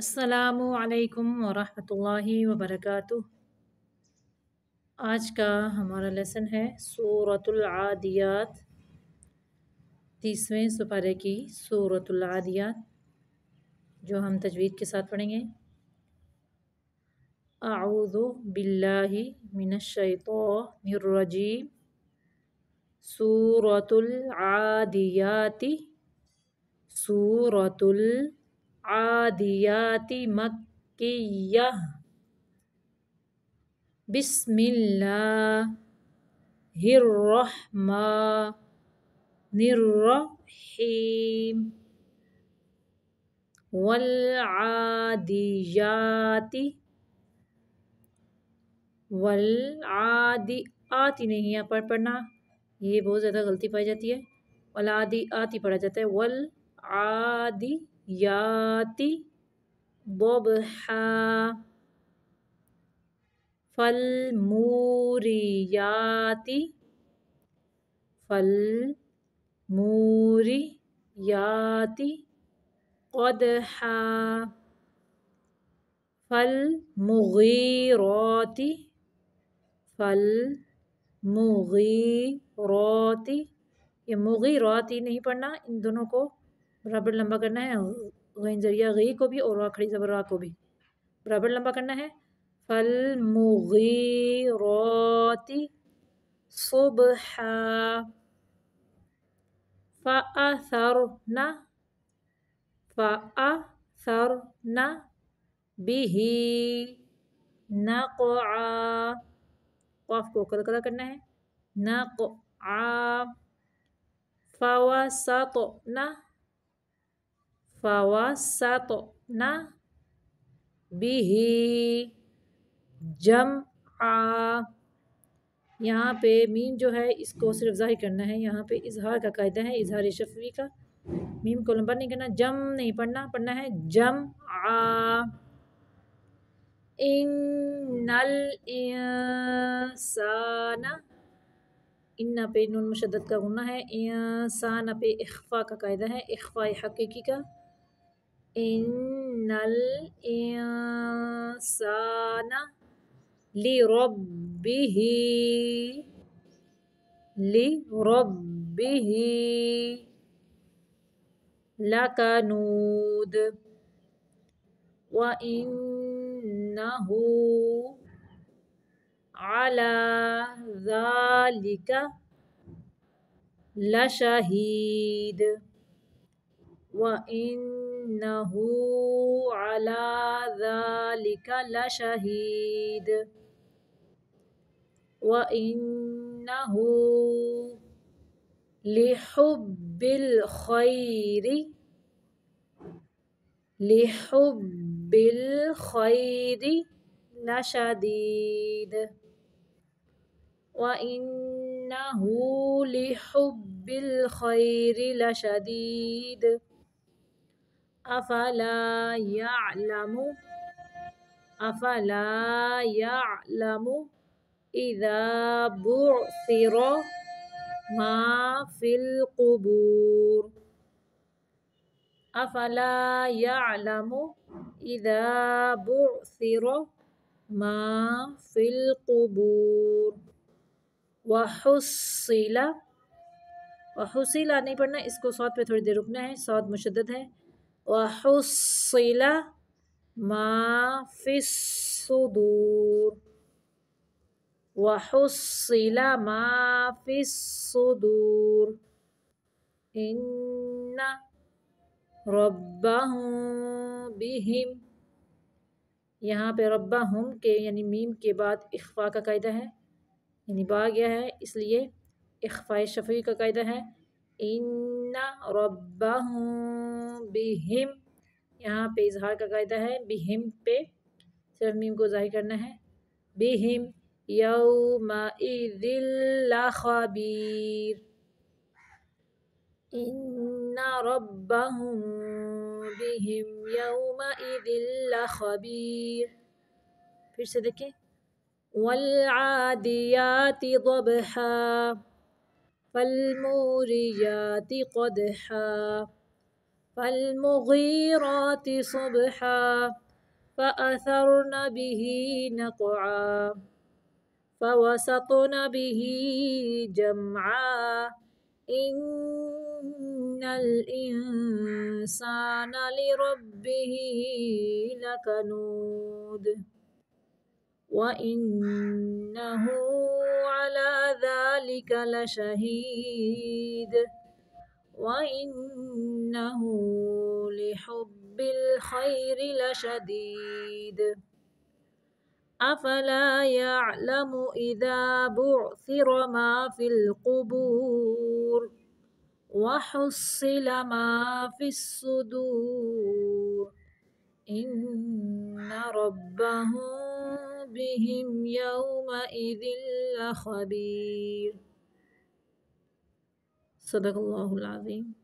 السلام علیکم ورحمۃ اللہ وبرکاتہ۔ آج کا ہمارا لیسن ہے سورۃ العادیات، 30ویں سپارے کی سورۃ العادیات، جو ہم تجوید کے ساتھ پڑھیں گے۔ اعوذ باللہ من الشیطان الرجیم۔ سورۃ العادیات، سورۃ العادیات مکیہ۔ بسم اللہ الرحمن الرحیم۔ والعادیات، والعادیات نہیں یہاں پر پڑھنا، یہ بہت زیادہ غلطی پائی جاتی ہے۔ والعادیات ہی پڑھا جاتا ہے۔ والعادیات ضبحا۔ فالموریات، فالموریات قدحا۔ فالمغیرات، فالمغیرات، یہ مغیرات ہی نہیں پڑھنا، ان دونوں کو برابر لمبا کرنا ہے، غین ذریعہ غی کو بھی اور راکھڑی زبر را کو بھی برابر لمبا کرنا ہے۔ فالمغیرات صبحا۔ فأثرن، فأثرن به نقعا، قاف کو قلقلہ کرنا ہے، نقعا۔ فوسطن، فوسطن به جمعا۔ یہاں پہ میم جو ہے اس کو صرف ظاہر کرنا ہے، یہاں پہ اظہار کا قاعدہ ہے، اظہار شفوی کا۔ میم کو لمبا نہیں کرنا، جم نہیں پڑھنا، پڑھنا ہے جمعا۔ ان الانسان، ان پہ نون مشدد کا غنہ ہے، انسان پہ اخفاء کا قاعدہ ہے، اخفاء حقیقی کا۔ ان الانسان لربہ، لربہ لکنود۔ وَإِنَّهُ عَلَى ذَلِكَ لَشَهِيدٌ، وَإِنَّهُ عَلَى ذَلِكَ لَشَهِيدٌ، وَإِنَّهُ لِحُبِّ الْخَيْرِ، لِحُبِّ الْخَيْرِ لَشَدِيدٌ، وَإِنَّهُ لِحُبِّ الْخَيْرِ لَشَدِيدٌ۔ أَفَلَا يَعْلَمُ، أَفَلَا يَعْلَمُ إِذَا بُعْثِرَ مَا فِي الْقُبُورِ، أَفَلَا يَعْلَمُ إِذَا بُعْثِرَ مَا فِي الْقُبُورِ۔ وَحُصِّلَ، وحصِلَ نہیں پڑھنا، اس کو صاد پہ تھوڑی دیر رکنا ہے، صاد مشدد ہے۔ وَحُصِّلَ مَا فِي الصُّدُورِ، وَحُصِّلَ مَا فِي الصُّدُورِ۔ إِنَّ رَبَّهُم بِهِمْ، یہاں پہ ربہم کے یعنی میم کے بعد اخفاء کا قاعدہ ہے، یعنی با گیا ہے اس لیے اخفاء شفوی کا قاعدہ ہے۔ ان ربہم بہم، یہاں پہ اظہار کا قاعدہ ہے، بہم پہ صرف میم کو ظاہر کرنا ہے۔ بہم یومئذ لخبیر، ان ربہم بہم یومئذ لخبیر۔ پھر سے دیکھیں، والعادیات ضبحا، فالموریات قدحا، فالمغيرات صبحا فأثرن به نقعا فوسطن به جمعا إن الإنسان لربه لكنود وإنه على ذلك لشهيد وإنه لحب الخير لشديد أفلا يعلم إذا بعثر ما في القبور وحصل ما في الصدور إن ربهم بهم يومئذ لخبير. صدق اللہ العظیم.